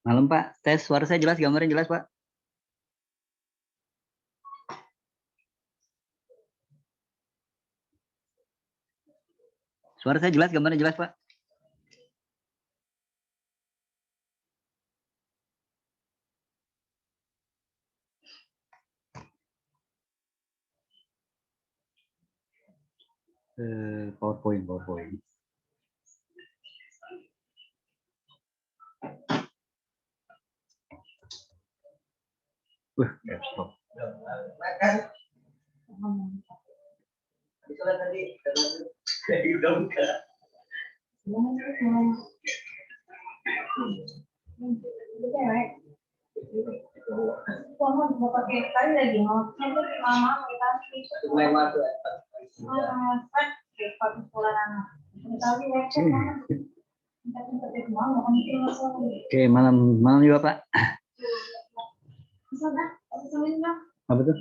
Malam Pak, tes suara saya jelas, gambarnya jelas Pak. Suara saya jelas, gambarnya jelas Pak. PowerPoint. Laptop. Oke, malam juga Pak. Apa tuh?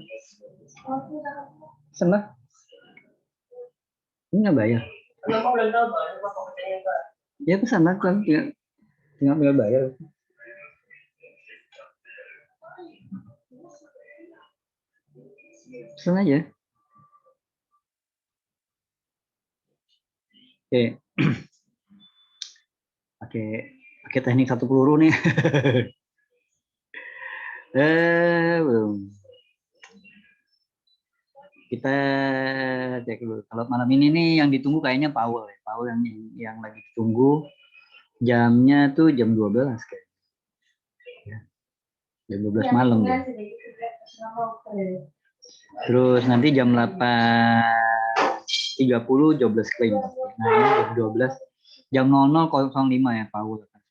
Senang? Ini nggak bayar. Ya kesana kan, tinggal bayar. Pesen aja. Oke. Pakai teknik satu peluru nih. Belum. Kita cek dulu. Kalau malam ini nih yang ditunggu kayaknya Powell. Powell yang lagi ditunggu. Jamnya tuh jam 12 kayaknya. Ya. Jam 12 malam. Terus nanti jam 8.30 jobless claim. Nah, jam 12 jam 00.05 ya Powell akan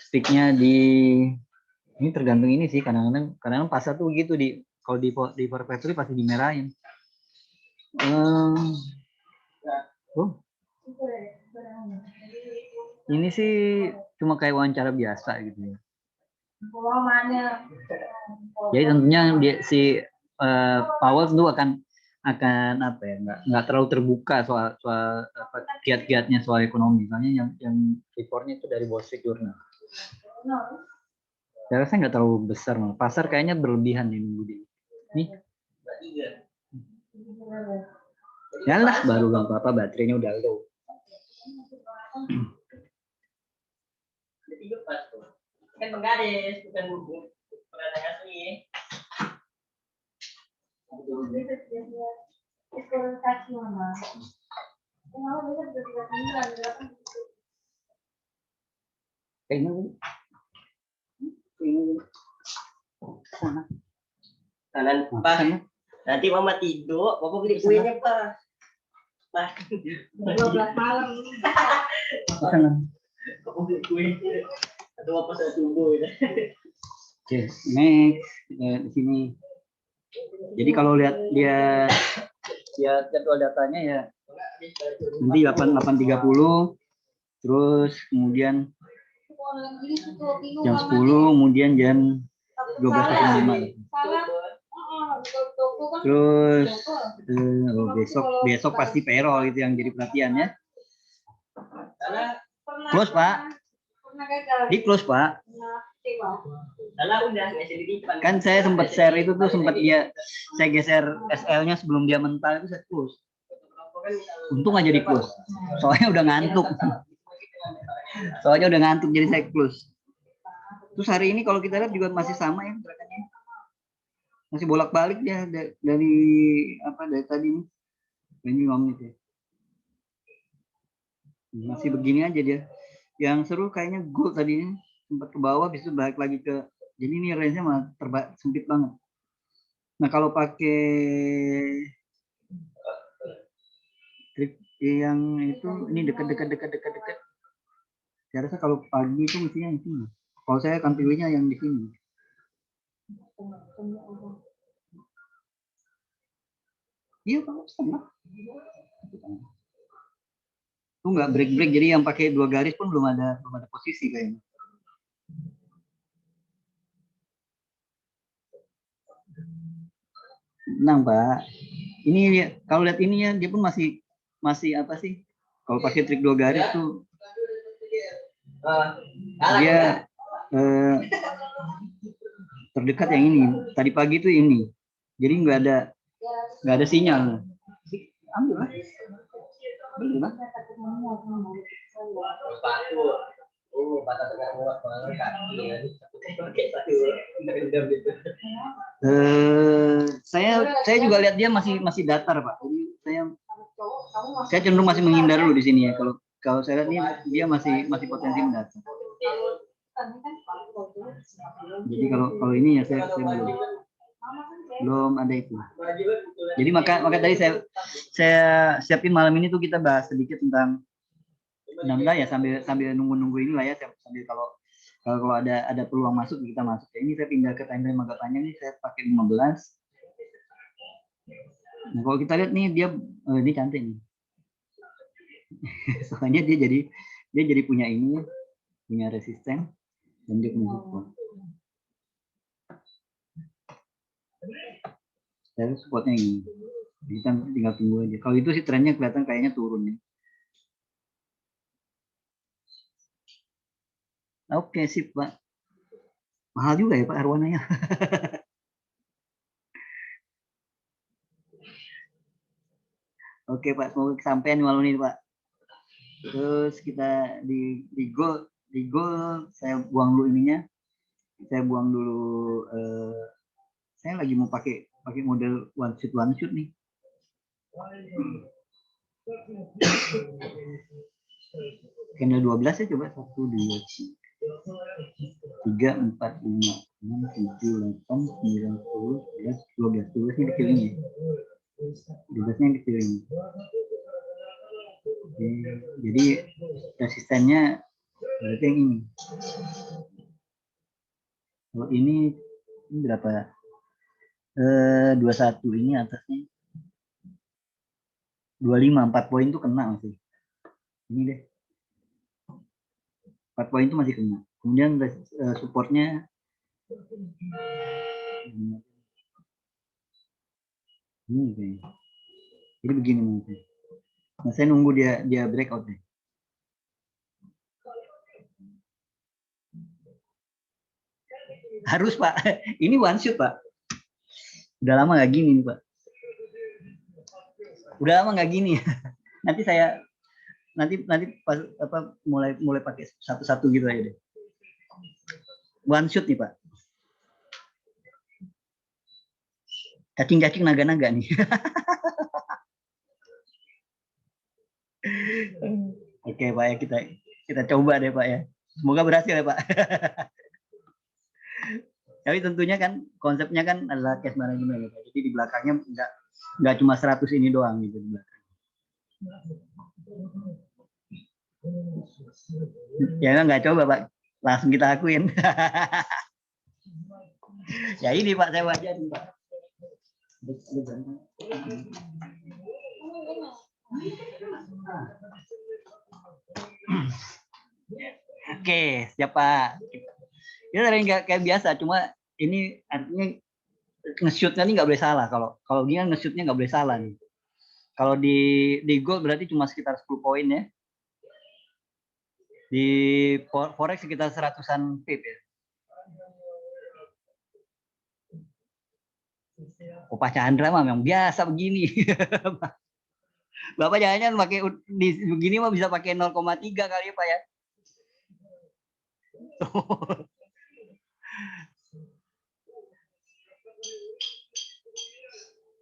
speak-nya di ini tergantung ini sih, kadang-kadang pasar tuh gitu kalau di Perpetually pasti dimerahin. Ini sih cuma kayak wawancara biasa gitu ya. Jadi tentunya Powell tentu akan apa ya, nggak terlalu terbuka soal kiat-kiatnya soal ekonomi. Misalnya yang reportnya itu dari Wall Street Journal. Saya rasa nggak terlalu besar, pasar kayaknya berlebihan nih minggu ini. Nih. Yalah, baru nggak apa-apa, baterainya udah low. Kan penggaris, bukan pengadaan asli. Kanan Pak. Nanti Mama tidur, Bapak beli kuenya Pak. Pak. 12 malam. Bapak beli kuenya. Atau Bapak saya tunggu ya. Oke, next di sini. Jadi kalau lihat jadwal datanya ya nanti 8.30, terus kemudian jam 10, kemudian jam 12.05. Terus besok pasti payroll itu yang jadi perhatiannya. Close Pak. Di close Pak. Kan saya sempat share itu tuh, saya geser SL-nya sebelum dia mentah itu saya close. Untung aja di close. Soalnya udah ngantuk jadi saya close. Terus hari ini kalau kita lihat juga masih sama ya gerakannya. Masih bolak-balik ya dari tadi nih. Ini ngomong ya. Masih begini aja dia. Yang seru kayaknya gold tadinya sempat ke bawah, bisa balik lagi ke, jadi ini range-nya malah sempit banget. Nah kalau pakai trik yang itu, ini dekat. Saya rasa kalau pagi itu mestinya yang sini. Kalau saya akan pilihnya yang di sini. Iya Pak, sama. Itu nggak break, jadi yang pakai 2 garis pun belum ada posisi kayaknya. Tenang Pak. Ini kalau lihat ininya dia pun masih masih apa sih? Kalau pakai trik 2 garis tuh dia terdekat yang ini. Tadi pagi tuh ini. Jadi nggak ada sinyal. Ambil lah. Ambil lah. Saya juga lihat dia masih datar Pak. Jadi saya cenderung masih menghindar dulu di sini ya. Kalau saya lihat nih dia masih potensi mendatar. Jadi kalau ini ya saya belum ada itu. Jadi maka tadi saya siapin malam ini tuh kita bahas sedikit tentang ya sambil nunggu ini lah ya, sambil kalau ada peluang masuk kita masuk. Ya, ini saya pindah ke timeline agak panjang nih, saya pakai 15. Nah, kalau kita lihat nih dia ini cantik nih. Soalnya dia jadi punya ini, punya resisten dan dia punya support. Saya supportnya ini. Kita tinggal tunggu aja. Kalau itu sih trennya kelihatan kayaknya turun ya. Oke, sip, Pak. Mahal juga ya, Pak, arwananya. Oke, Pak. Semoga kesampaian malam ini, Pak. Terus kita di goal saya buang dulu ininya. Saya buang dulu saya lagi mau pakai model one shoot nih. Candle 12 ya coba 1 2 3 4 5 6 7 8 9 10 11 12 12 nya kecil ini. 12 nya kecil ini. Jadi resistennya berarti yang ini. Kalau ini berapa? 21 ini atasnya 25, 4 poin tuh kena masih. Ini deh. 4 poin itu masih kena. Kemudian supportnya ini kayaknya. Jadi begini mungkin. Nah, saya nunggu dia breakout deh. Harus Pak. Ini one shoot Pak. Udah lama nggak gini Pak. Udah lama nggak gini. nanti pas mulai pakai satu-satu gitu aja deh. One shoot nih Pak. Cacing-cacing naga-naga nih. Oke Pak ya, kita coba deh Pak ya. Semoga berhasil ya Pak. Tapi tentunya kan konsepnya kan adalah cash management ya Pak. Jadi di belakangnya nggak cuma 100 ini doang gitu di belakang. Ya nggak coba Pak, langsung kita akuin. Ya ini Pak, saya wajarin Pak. Oke, siapa? Kita dari nggak kayak biasa, cuma ini artinya nge-shootnya ini nggak boleh salah. Kalau gini kan nge-shootnya nggak boleh salah nih. Kalau di gold berarti cuma sekitar 10 poin ya. Di forex sekitar 100-an pip ya. Pak Chandra mah memang biasa begini. Bapak jangan pakai di begini mah bisa pakai 0,3 kali ya Pak ya.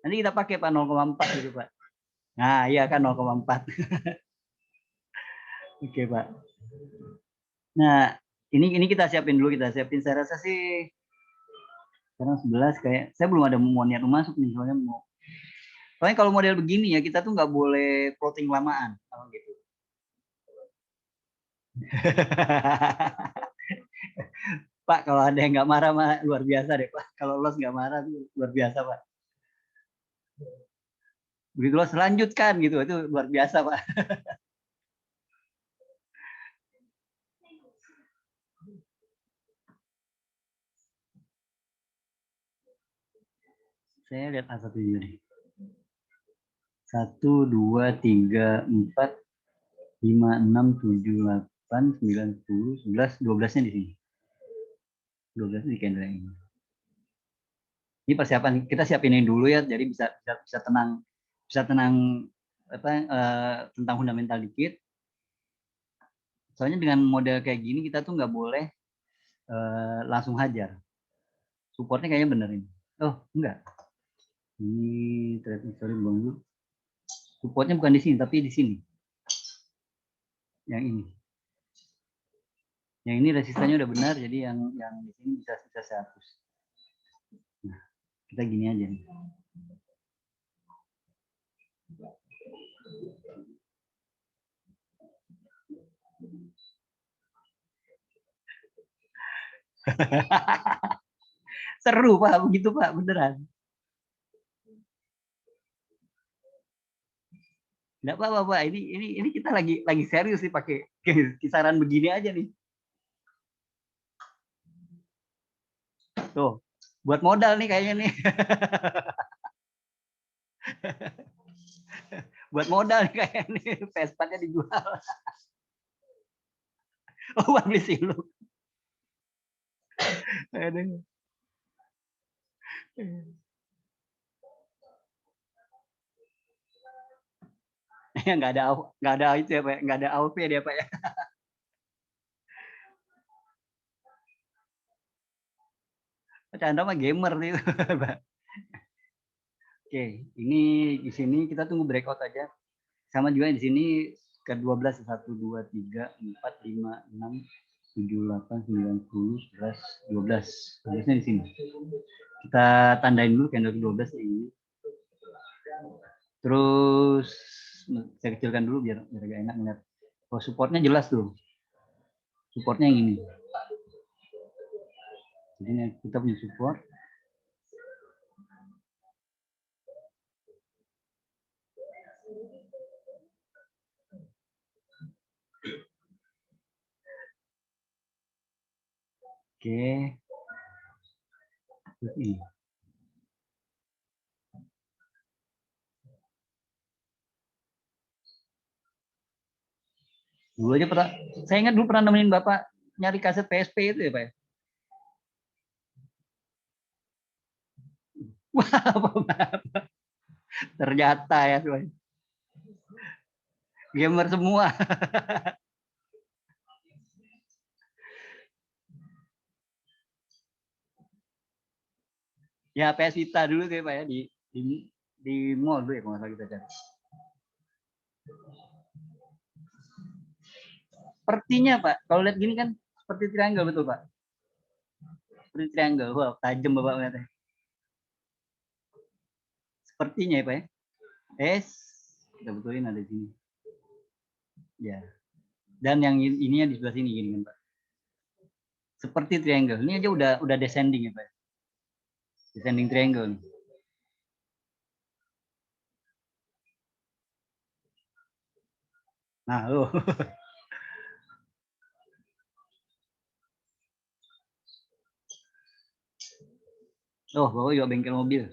Nanti kita pakai Pak 0,4 gitu Pak. Nah iya kan 0,4. Oke Pak. Nah ini kita siapin dulu, saya rasa sih sekarang 11 kayak saya belum ada mau niat masuk nih, soalnya kalau model begini ya kita tuh nggak boleh floating lamaan kalau gitu. Pak kalau ada yang nggak marah mah luar biasa deh Pak, kalau los nggak marah tuh luar biasa Pak. Begitu los lanjutkan gitu itu luar biasa Pak. Saya lihat A1 dulu deh. 1, 2, 3, 4, 5, 6, 7, 8, 9, 10, 11, 12-nya di sini. 12 di Kendra ini. Ini persiapan, kita siapin ini dulu ya, jadi bisa tenang tentang fundamental dikit. Soalnya dengan model kayak gini kita tuh nggak boleh langsung hajar. Supportnya kayaknya bener ini. Oh enggak. Ini sorry belum dulu. Supportnya bukan di sini tapi di sini. Yang ini. Yang ini resistannya udah benar, jadi yang di sini bisa saya hapus. Nah, kita gini aja nih. Seru Pak, begitu Pak, beneran. Enggak apa-apa Pak, ini kita lagi serius sih pakai kisaran begini aja nih. Tuh, buat modal nih kayaknya nih. Buat modal nih kayaknya nih, PS4-nya dijual. Oh, buat beli siluk. Aduh. Nggak ada itu ya Pak, nggak ada AOP dia Pak ya. Chandra mah gamer nih. Oke, ini di sini kita tunggu breakout aja. Sama juga di sini ke 12 1 2 3 4 5 6 7 8 9 10 11 12. Harusnya di sini. Kita tandain dulu candle 12 ini. Terus saya kecilkan dulu biar agak enak ngeliat. Oh, supportnya jelas tuh. Supportnya yang ini. Jadi kita punya support. Oke. Terus ini. Dulu aja pernah, saya ingat dulu pernah nemenin Bapak nyari kaset PSP itu ya Pak ya? Wah, ternyata ya semuanya. Gamer semua. Ya PS Vita dulu tuh ya Pak ya, di mall dulu ya kalau nggak salah kita cari. Sepertinya Pak, kalau lihat gini kan seperti triangle betul Pak? Seperti triangle, wah tajam Bapak lihatnya. Sepertinya ya Pak ya. Kita betulin ada di sini. Ya. Dan yang ininya di sebelah sini gini kan Pak. Seperti triangle. Ini aja udah descending ya Pak. Descending triangle nih. Nah, loh. Oh, Bapak juga bengkel mobil.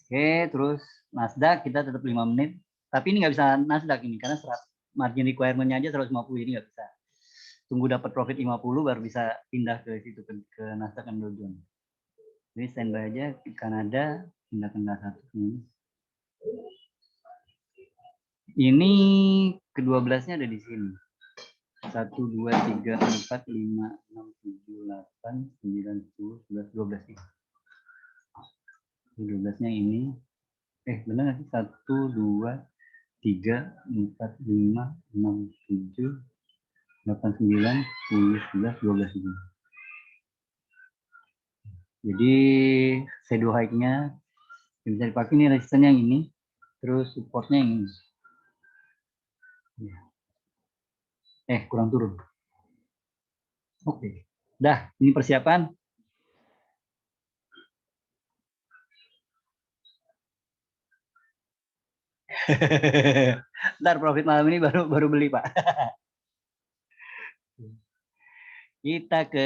Oke, terus Nasdaq kita tetap 5 menit. Tapi ini nggak bisa Nasdaq ini karena margin requirement-nya aja 150, ini nggak bisa. Tunggu dapat profit 50 baru bisa pindah ke situ ke Nasdaq dan Dow Jones. Jadi standby aja Kanada, pindah ke Nasdaq. Ini ke-12-nya ada di sini. 1, 2, 3, 4, 5, 6, 7, 8, 9, 10, 11, 12 ini. 12-nya ini. Benar nggak sih? 1, 2, 3, 4, 5, 6, 7, 8, 9, 10, 11, 12 ini. Jadi shadow high-nya bisa dipakai nih, resistannya yang ini, terus supportnya yang ini. Kurang turun. Oke. Dah, ini persiapan. Ntar profit malam ini baru beli Pak. Kita ke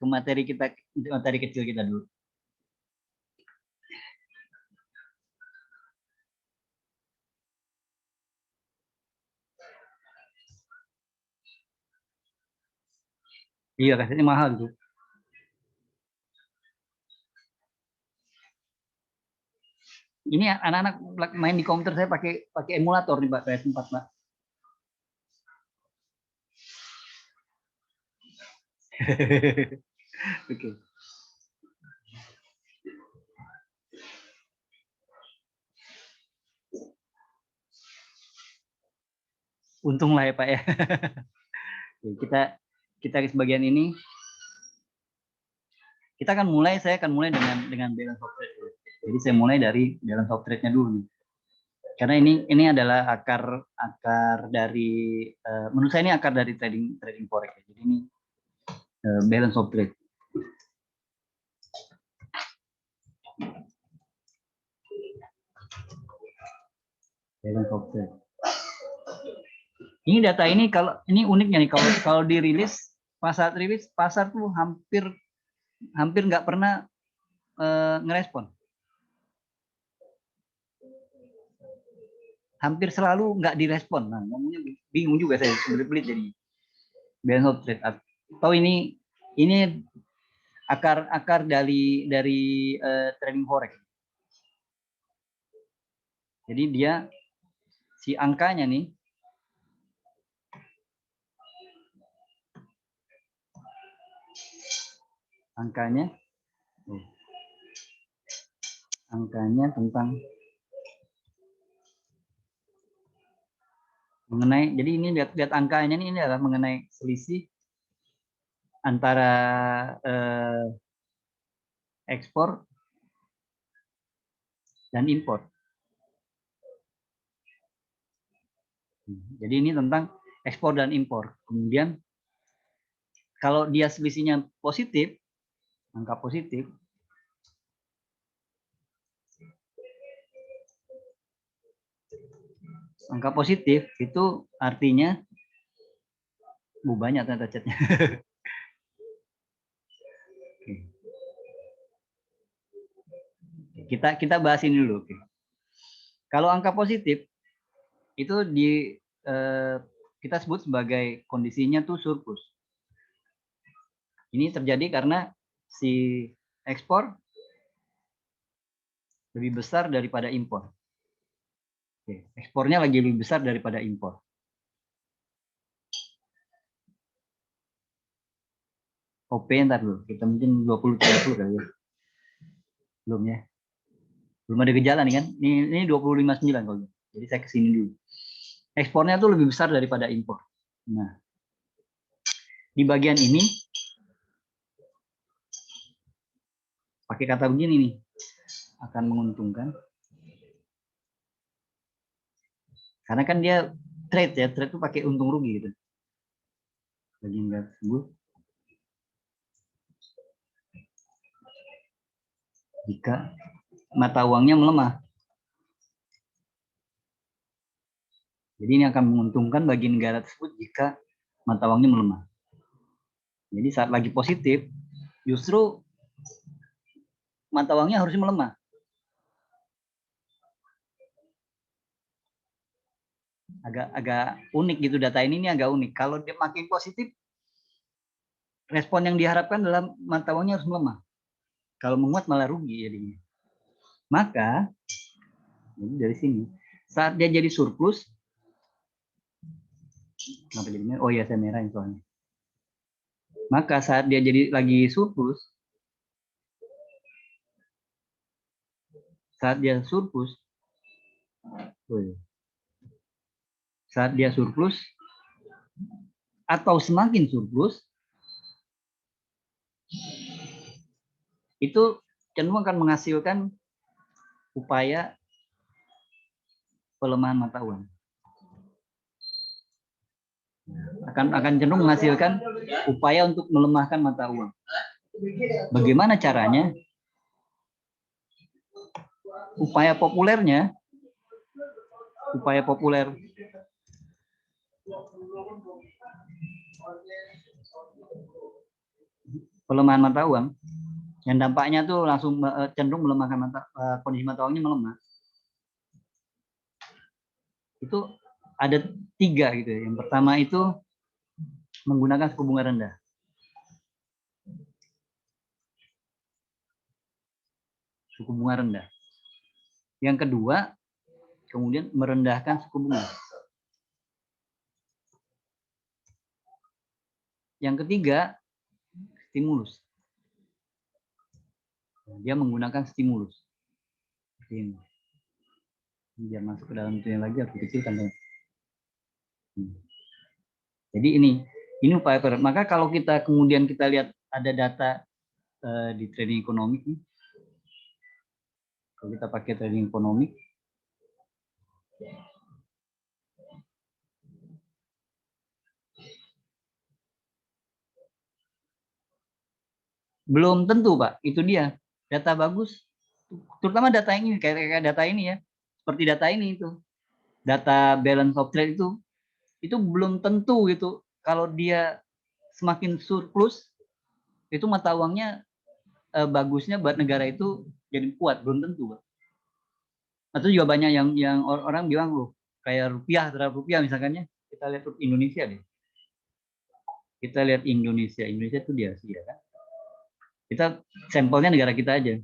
materi kecil kita dulu. Iya, kasetnya mahal tuh. Ini anak-anak main di komputer saya pakai emulator nih Pak, PS4 Pak. Oke. Untung lah ya Pak ya. kita kita sebagian ini saya akan mulai dengan balance of trade. Jadi saya mulai dari balance of trade-nya dulu nih. Karena ini adalah akar dari menurut saya ini akar dari trading forex. Jadi ini balance of trade. Balance of trade. Ini data ini kalau ini uniknya nih kalau dirilis pasar tuh hampir nggak pernah ngerespon. Hampir selalu nggak direspon. Nah, ngomongnya bingung juga saya belit-belit jadi balance of trade. Atau ini akar dari trading forex. Jadi dia si angkanya nih angkanya tentang mengenai, jadi ini lihat angkanya ini adalah mengenai selisih antara ekspor dan impor. Jadi ini tentang ekspor dan impor. Kemudian kalau dia selisihnya positif, angka positif, itu artinya banyak ternyata chatnya. Kita bahas ini dulu. Kalau angka positif itu kita sebut sebagai kondisinya tuh surplus. Ini terjadi karena si ekspor lebih besar daripada impor. Ekspornya lagi lebih besar daripada impor. OP ntar dulu, kita mungkin 20-30 kali ya. Belum ya. Belum ada gejala nih kan. Ini 25,9 kalau. Jadi saya kesini dulu. Ekspornya tuh lebih besar daripada impor. Nah, di bagian ini pakai kata begini nih, akan menguntungkan. Karena kan dia trade ya, trade tuh pakai untung rugi gitu. Bagi enggak tersebut, jika mata uangnya melemah. Jadi ini akan menguntungkan bagi negara tersebut jika mata uangnya melemah. Jadi saat lagi positif, justru mata uangnya harusnya melemah. Agak unik gitu data ini agak unik. Kalau dia makin positif, respon yang diharapkan adalah mata uangnya harus melemah. Kalau menguat malah rugi jadinya. Maka dari sini saat dia jadi surplus, oh ya saya merahin soalnya. Maka saat dia jadi lagi surplus, saat dia surplus atau semakin surplus, itu cenderung akan menghasilkan upaya pelemahan mata uang. Akan cenderung menghasilkan upaya untuk melemahkan mata uang. Bagaimana caranya? Upaya populer pelemahan mata uang yang dampaknya tuh langsung cenderung melemahkan kondisi mata uangnya melemah. Itu ada 3 gitu. Yang pertama itu menggunakan suku bunga rendah. suku bunga rendah. Yang kedua, kemudian merendahkan suku bunga. Yang ketiga, stimulus. Dia menggunakan stimulus. Ini. Biar masuk ke dalam itu lagi harus dikecilkan. Jadi ini upaya. Maka kalau kita kemudian kita lihat ada data di trading ekonomi, kalau kita pakai trading ekonomi, belum tentu Pak, itu dia data bagus, terutama data ini kayak data ini ya, seperti data ini itu, data balance of trade itu belum tentu gitu. Kalau dia semakin surplus, itu mata uangnya bagusnya buat negara itu jadi kuat, belum tentu Pak. Atau juga banyak yang orang bilang loh, kayak rupiah terhadap rupiah misalkannya, kita lihat Indonesia deh. Kita lihat Indonesia itu di Asia kan. Kita sampelnya negara kita aja.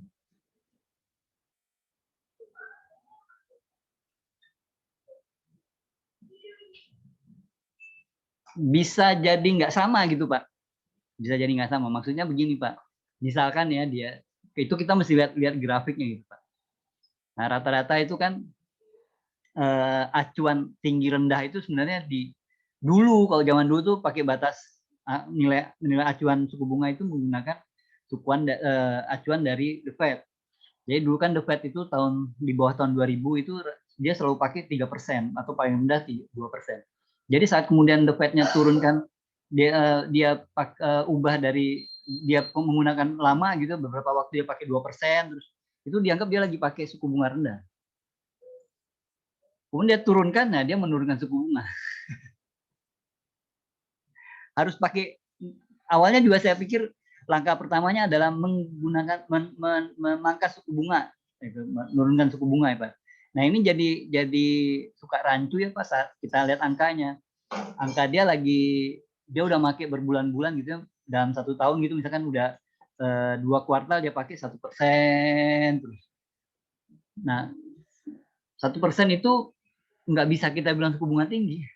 Bisa jadi nggak sama gitu Pak. Bisa jadi nggak sama. Maksudnya begini Pak. Misalkan ya itu kita mesti lihat grafiknya gitu Pak. Nah rata-rata itu kan acuan tinggi rendah itu sebenarnya dulu kalau zaman dulu tuh pakai batas nilai acuan suku bunga itu menggunakan acuan dari The Fed. Jadi dulu kan The Fed itu di bawah tahun 2000 itu dia selalu pakai 3% atau paling rendah 2%. Jadi saat kemudian The Fed-nya turunkan dia ubah dari dia menggunakan lama gitu, beberapa waktu dia pakai 2%, terus itu dianggap dia lagi pakai suku bunga rendah. Kemudian dia turunkan, nah dia menurunkan suku bunga. Harus pakai, awalnya juga saya pikir langkah pertamanya adalah menggunakan memangkas suku bunga, menurunkan suku bunga ya Pak. Nah ini jadi suka rancu ya Pak saat kita lihat angkanya. Angka dia udah pakai berbulan-bulan gitu dalam 1 tahun gitu, misalkan udah 2 kuartal dia pakai 1% terus. Nah 1% itu nggak bisa kita bilang suku bunga tinggi,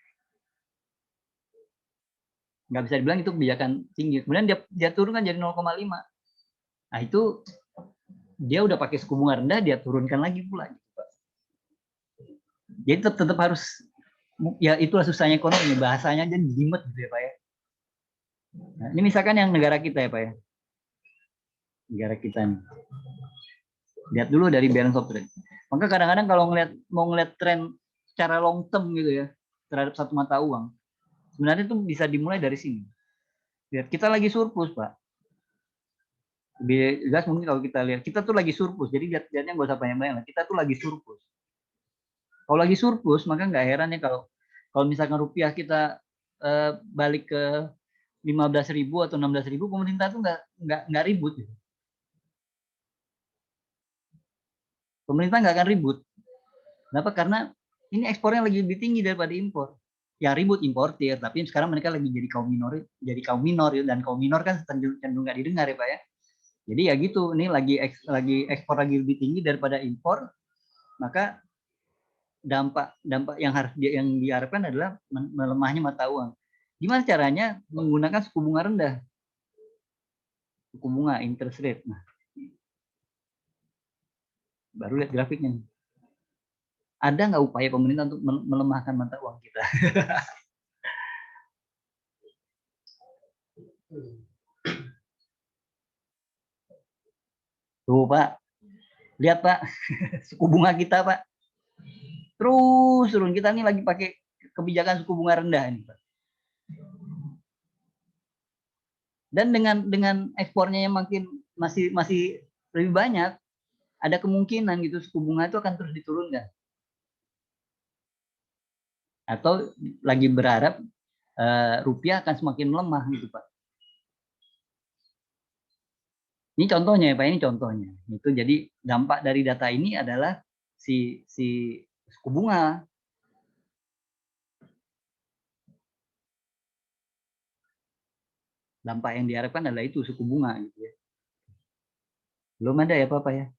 nggak bisa dibilang itu kebijakan tinggi. Kemudian dia turunkan jadi 0,5. Nah itu dia udah pakai suku bunga rendah, dia turunkan lagi pula. Jadi tetap harus, ya itulah susahnya ekonomi, bahasanya jadi jimat gitu ya Pak ya. Nah, ini misalkan yang negara kita ya Pak ya, negara kita nih. Lihat dulu dari balance of trade. Maka kadang-kadang kalau mau ngeliat tren secara long term gitu ya terhadap satu mata uang, sebenarnya itu bisa dimulai dari sini. Lihat kita lagi surplus Pak. Lebih jelas mungkin kalau kita lihat kita tuh lagi surplus, jadi lihatnya nggak usah banyak-banyak lah. Kita tuh lagi surplus. Kalau lagi surplus, maka nggak heran ya kalau misalkan rupiah kita balik ke 15.000 atau 16.000, pemerintah tuh nggak ribut. Gitu. Pemerintah nggak akan ribut. Kenapa? Karena ini ekspornya lagi lebih tinggi daripada impor. Ya ribut importir, tapi sekarang mereka lagi jadi kaum minor ya, dan kaum minor kan cenderung nggak didengar ya Pak ya. Jadi ya gitu, ini lagi ekspor lagi lebih tinggi daripada impor, maka dampak yang diharapkan adalah melemahnya mata uang. Gimana caranya? Menggunakan suku bunga rendah, suku bunga interest rate. Nah, baru lihat grafiknya. Ada nggak upaya pemerintah untuk melemahkan mata uang kita? Tuh Pak, lihat Pak, suku bunga kita Pak, terus turun. Kita nih lagi pakai kebijakan suku bunga rendah ini Pak. Dan dengan ekspornya yang masih lebih banyak, ada kemungkinan gitu suku bunga itu akan terus diturunkan. Atau lagi berharap rupiah akan semakin melemah gitu Pak. Ini contohnya ya Pak, ini contohnya. Itu jadi dampak dari data ini adalah si suku bunga. Dampak yang diharapkan adalah itu suku bunga gitu ya. Belum ada ya Pak ya.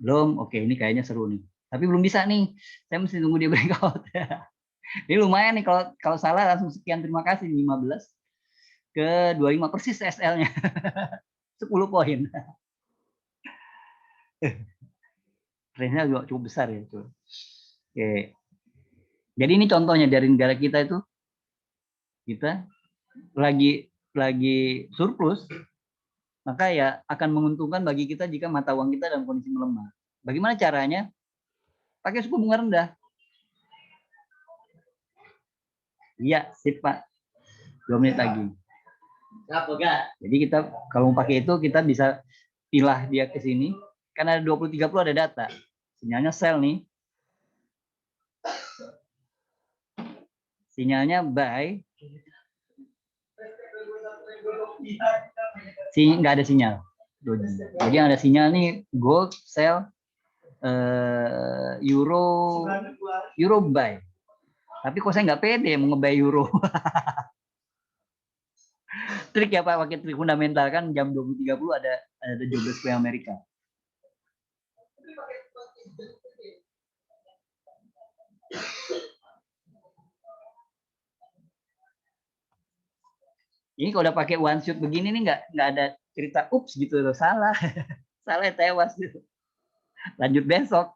Belum, oke ini kayaknya seru nih. Tapi belum bisa nih, saya mesti tunggu dia breakout. Ini lumayan nih, kalau kalau salah langsung sekian terima kasih, 15 ke 25 persis SL-nya. 10 poin. Range-nya juga cukup besar ya. Tuh. Oke. Jadi ini contohnya dari negara kita itu, kita lagi surplus, maka ya akan menguntungkan bagi kita jika mata uang kita dalam kondisi melemah. Bagaimana caranya? Pakai suku bunga rendah. Iya, sip Pak. 2 menit lagi. Jadi kita kalau mau pakai itu kita bisa pilah dia ke sini. Karena ada 20-30 ada data. Sinyalnya sell nih. Sinyalnya buy. Nggak ada sinyal. Jadi yang ada sinyal nih gold, sell, euro buy. Tapi kok saya nggak pede mau nge-buy euro. Trik ya Pak, pakai trik fundamental kan jam 20.30 ada job desk Amerika. Ini kalau udah pakai one shoot begini nih nggak ada cerita ups gitu loh, salah. Salah tewas gitu. Lanjut besok.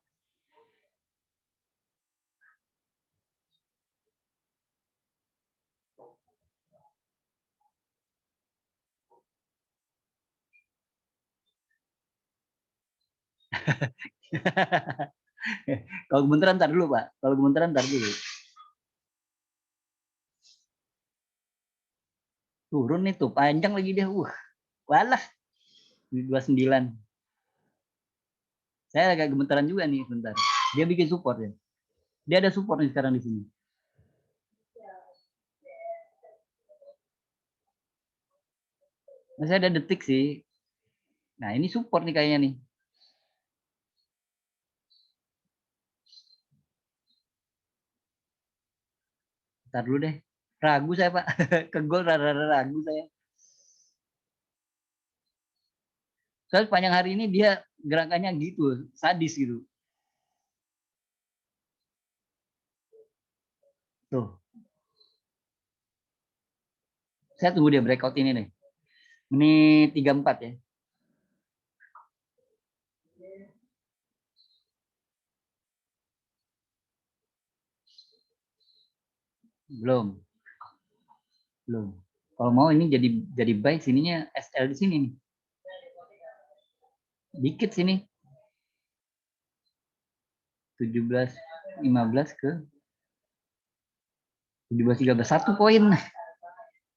Kalau gemeteran ntar dulu Pak. Kalau gemeteran ntar dulu. Turun nih tuh, panjang lagi dia. Walah. 29. Saya agak gemeteran juga nih bentar. Dia bikin support ya. Dia ada support nih sekarang di sini. Nah, saya ada detik sih. Nah, ini support nih kayaknya nih. Ntar dulu deh. Ragu saya Pak. Ke gol rada-rada ragu saya. Soalnya sepanjang hari ini dia gerakannya gitu, sadis gitu. Tuh. Saya tunggu dia breakout ini nih. Ini 34 ya. Belum. Belum. Kalau mau ini jadi buy sininya SL di sini nih. Dikit sini. 17 15 ke 17 13 1 poin.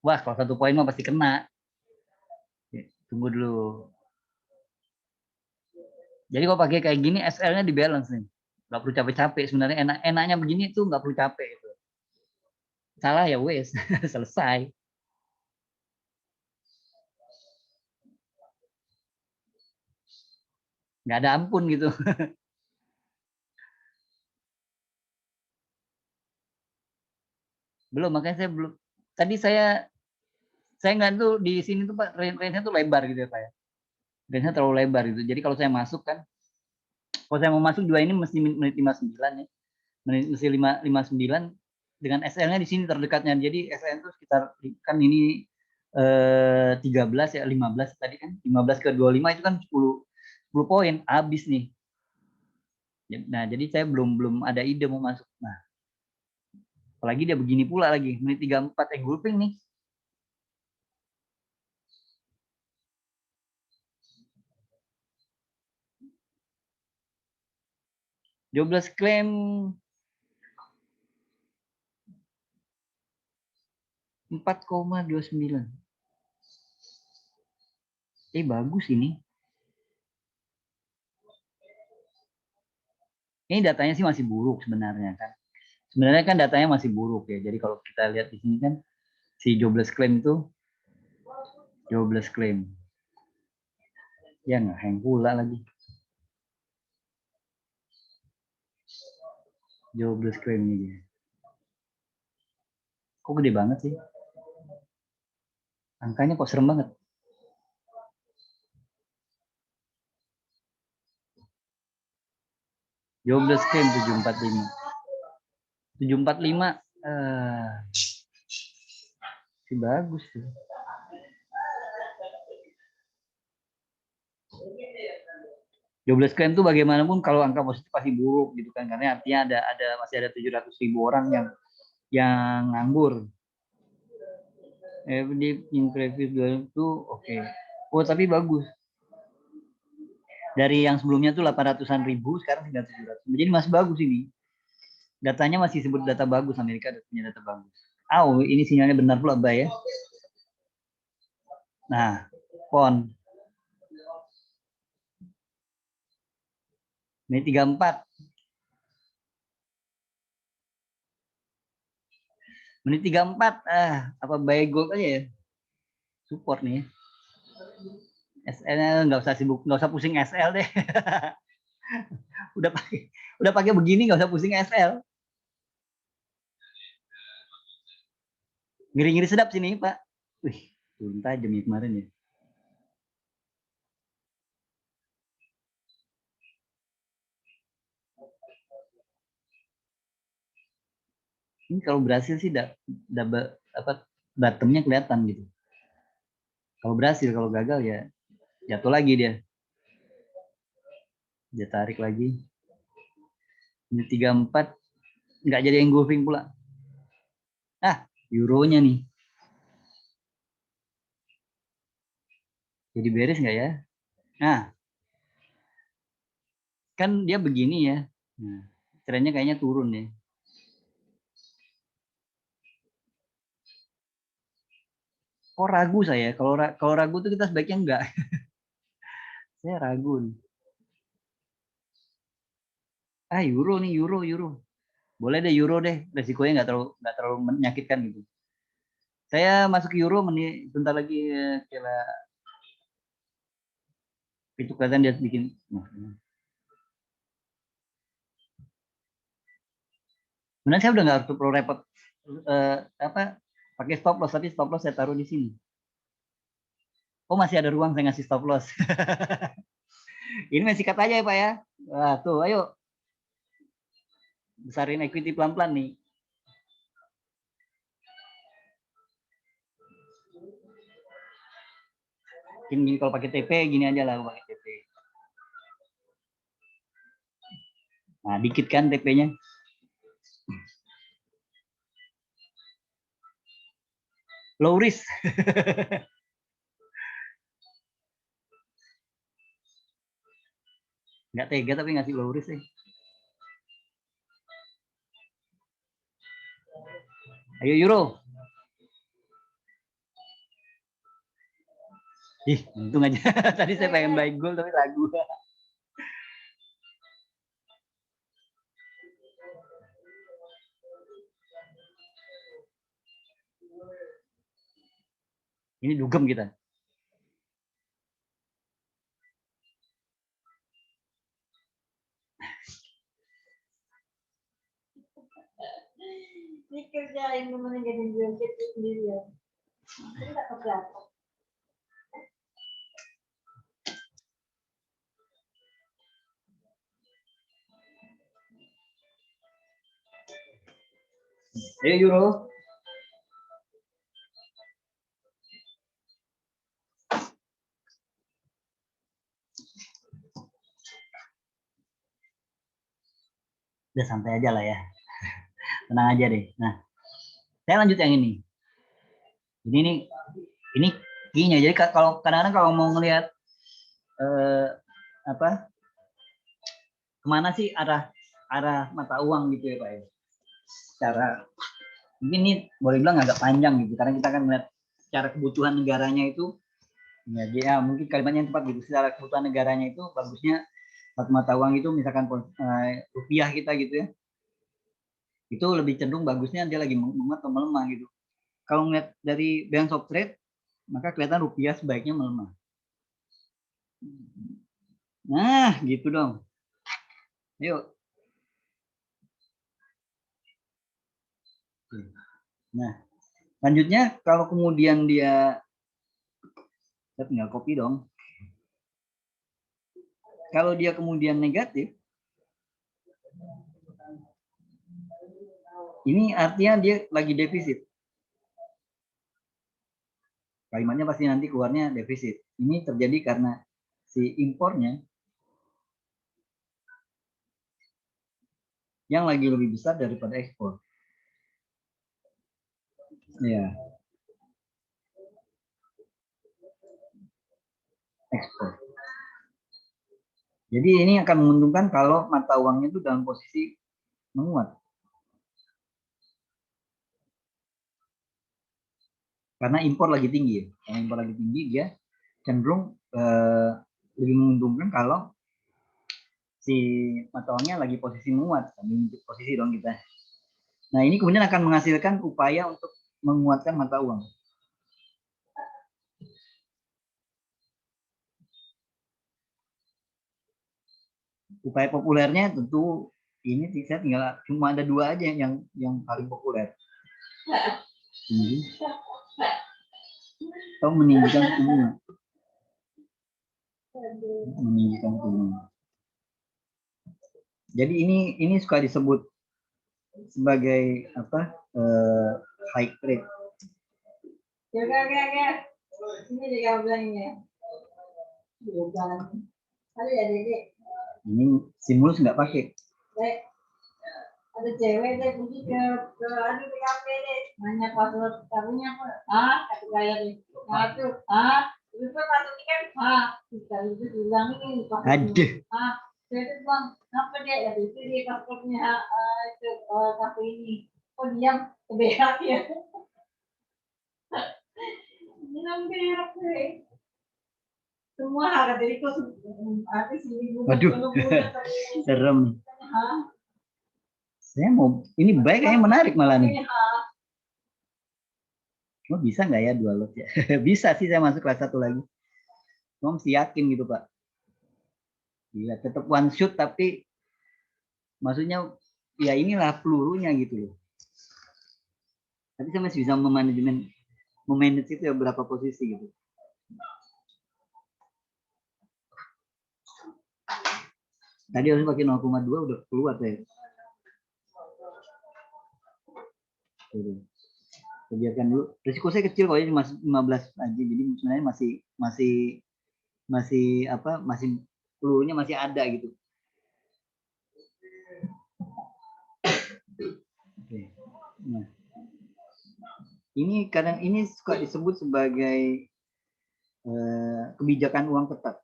Wah, kalau 1 poin mah pasti kena. Tunggu dulu. Jadi kalau pakai kayak gini SL-nya di balance nih. Nggak perlu capek-capek sebenarnya, enaknya begini tuh nggak perlu capek gitu. Salah ya wes, selesai. Nggak ada ampun gitu. Belum, makanya saya belum. Tadi saya nggak tuh di sini tuh Pak, range-nya tuh lebar gitu ya Pak ya. Range-nya terlalu lebar gitu. Jadi kalau saya masuk kan, kalau saya mau masuk dua ini mesti menit 59 ya. Mesti 59 dengan SL-nya di sini terdekatnya. Jadi SL itu sekitar kan ini 13 ya, 15 tadi kan. 15 ke 25 itu kan 10 poin habis nih. Nah, jadi saya belum ada ide mau masuk. Nah, apalagi dia begini pula lagi, menit 34 engulfing nih. 12 klaim 4,29. Bagus ini. Ini datanya sih masih buruk sebenarnya kan. Sebenarnya kan datanya masih buruk ya. Jadi kalau kita lihat di sini kan si 12 klaim itu 12 klaim. Ya nggak hang pula lagi. 12 klaim ini dia. Kok gede banget sih? Angkanya kok serem banget. 12 klaim 745. 745 sih bagus tuh. Jobless claim itu bagaimanapun kalau angka positif pasti buruk gitu kan, karena artinya masih ada 700.000 orang yang nganggur. Di previous itu oke. Oh tapi bagus. Dari yang sebelumnya tuh 800-an ribu, sekarang tinggal 700. Jadi masih bagus ini. Datanya masih sebut data bagus, Amerika punya data bagus. Oh, ini sinyalnya benar pula, Mbak ya. Nah, PON. Ini 34. Menit 34, apa buy gold aja ya? Support nih. SL nggak usah sibuk, nggak usah pusing SL deh. udah pakai begini nggak usah pusing SL. Ngiri-ngiri sedap sini Pak. Wih, turun tajam ya kemarin ya. Ini kalau berhasil sih bottomnya kelihatan gitu. Kalau berhasil, kalau gagal ya jatuh lagi dia. Dia tarik lagi. Ini 34 nggak jadi engulfing pula. Euronya nih. Jadi beres nggak ya? Nah, kan dia begini ya. Nah, trennya kayaknya turun ya. Kok ragu saya? Kalau ragu tuh kita sebaiknya enggak. Saya ragu nih. Euro nih, euro. Boleh deh euro deh. Resikonya nggak terlalu menyakitkan gitu. Saya masuk euro bentar lagi kira itu kelihatan dia bikin. Sebenarnya saya udah nggak perlu repot pakai stop loss, tapi stop loss saya taruh di sini. Oh masih ada ruang saya ngasih stop loss. Ini masih sikat aja ya Pak ya. Wah tuh, ayo besarin equity pelan-pelan nih. Gini kalau pakai TP gini aja lah pakai TP. Nah dikit kan TP-nya. Low risk. Nggak tega tapi ngasih low risk sih. Ayo euro. Untung aja. Tadi saya pengen buy gold tapi ragu. Ini dugem kita. Ini kerjain gimana jadi jual itu sendiri ya. Enggak keberatan. Ayo euro. Udah santai aja lah ya. Tenang aja deh. Nah, saya lanjut yang ini. Ini key-nya. Jadi kalau kadang-kadang kalau mau ngelihat kemana sih arah mata uang gitu ya Pak ya. Secara mungkin ini boleh bilang agak panjang gitu karena kita akan melihat secara kebutuhan negaranya itu ya mungkin kalimatnya yang tepat gitu. Secara kebutuhan negaranya itu bagusnya mata uang itu misalkan rupiah kita gitu ya. Itu lebih cenderung bagusnya dia lagi menguat atau melemah gitu. Kalau ngeliat dari balance of trade, maka kelihatan rupiah sebaiknya melemah. Nah, gitu dong. Yuk. Nah, lanjutnya kalau kemudian dia, saya tinggal copy dong. Kalau dia kemudian negatif, Ini artinya dia lagi defisit. Kalimatnya pasti nanti keluarnya defisit. Ini terjadi karena si impornya yang lagi lebih besar daripada ekspor. Ya, ekspor. Jadi ini akan menguntungkan kalau mata uangnya itu dalam posisi menguat. Karena impor lagi tinggi ya. Karena impor lagi tinggi, dia cenderung lebih menguntungkan kalau si mata uangnya lagi posisi menguat. Posisi dong kita. Nah ini kemudian akan menghasilkan upaya untuk menguatkan mata uang. Upaya populernya tentu ini saya tinggal cuma ada 2 aja yang paling populer. Ini atau meninggikan suku bunga. Meninggikan suku bunga. Jadi ini suka disebut sebagai apa? High rate. Ini juga bilangnya. Ada ya Dede. Ini stimulus nggak pakai. Ada cewek deh pergi ke aduh ke kafe deh nanya password kamunya apa kata saya nih satu itu tuh password kan kita itu bilang ini password saya tuh bilang apa dia ya itu dia passwordnya itu kafe ini oh diam keberak ya bilang berak deh semua harga diri kok artis ini Waduh, serem. Saya mau ini baik kayaknya menarik malah nih. Oh, bisa nggak ya 2 lot ya? Bisa sih saya masuk kelas 1 lagi. Cuma mesti yakin gitu Pak. Gila, tetap one shot tapi maksudnya ya inilah pelurunya gitu loh. Tapi saya masih bisa memanage itu ya berapa posisi gitu. Tadi harus pakai 0,2 udah keluar saya. Biarkan dulu. Risiko saya kecil kok, cuma 15 aja. Jadi sebenarnya masih pelurunya masih ada gitu. Oke. Nah. Ini kadang ini suka disebut sebagai kebijakan uang ketat.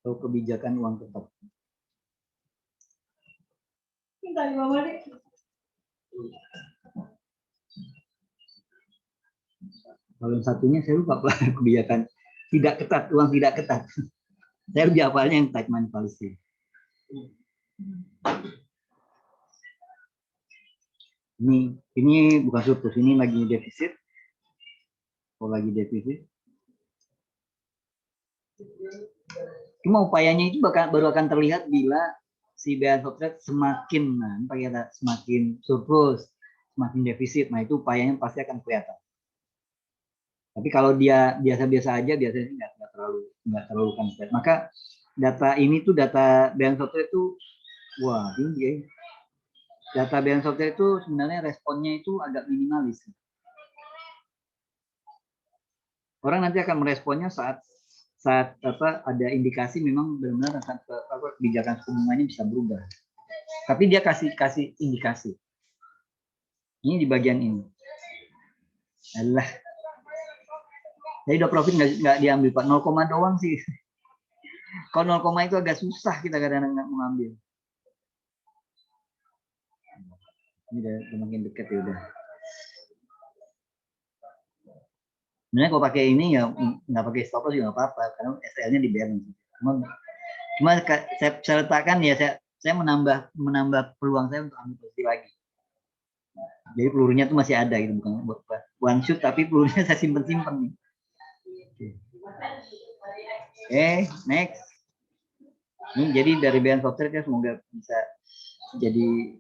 Atau kebijakan uang ketat. Kalau yang satunya saya lupa kebijakan tidak ketat, uang tidak ketat. Saya lebih hafalnya yang tight money policy. Ini bukan surplus, ini lagi defisit. Kalau lagi defisit. Cuma upayanya itu baru akan terlihat bila si BI Softtrade semakin semakin surplus, semakin defisit. Nah itu upayanya pasti akan kelihatan. Tapi kalau dia biasa-biasa aja, biasanya nggak terlalu konsisten. Maka data ini tuh data BI Softtrade itu wah tinggi ya. Data BI Softtrade itu sebenarnya responnya itu agak minimalis. Orang nanti akan meresponnya saat ada indikasi memang benar-benar kebijakan suku bunganya bisa berubah. Tapi dia kasih indikasi. Ini di bagian ini. Alah. Jadi udah profit nggak diambil Pak, 0, doang sih. Kalau 0, itu agak susah kita kadang-kadang mengambil. Ini udah makin dekat ya udah. Sebenarnya kalau pakai ini ya nggak pakai stop loss juga nggak apa-apa karena SL-nya di balance. Cuma saya letakkan ya saya menambah peluang saya untuk ambil posisi lagi. Jadi pelurunya tuh masih ada gitu, bukan one shoot tapi pelurunya saya simpen nih. Oke, next. Ini jadi dari BN Software semoga bisa jadi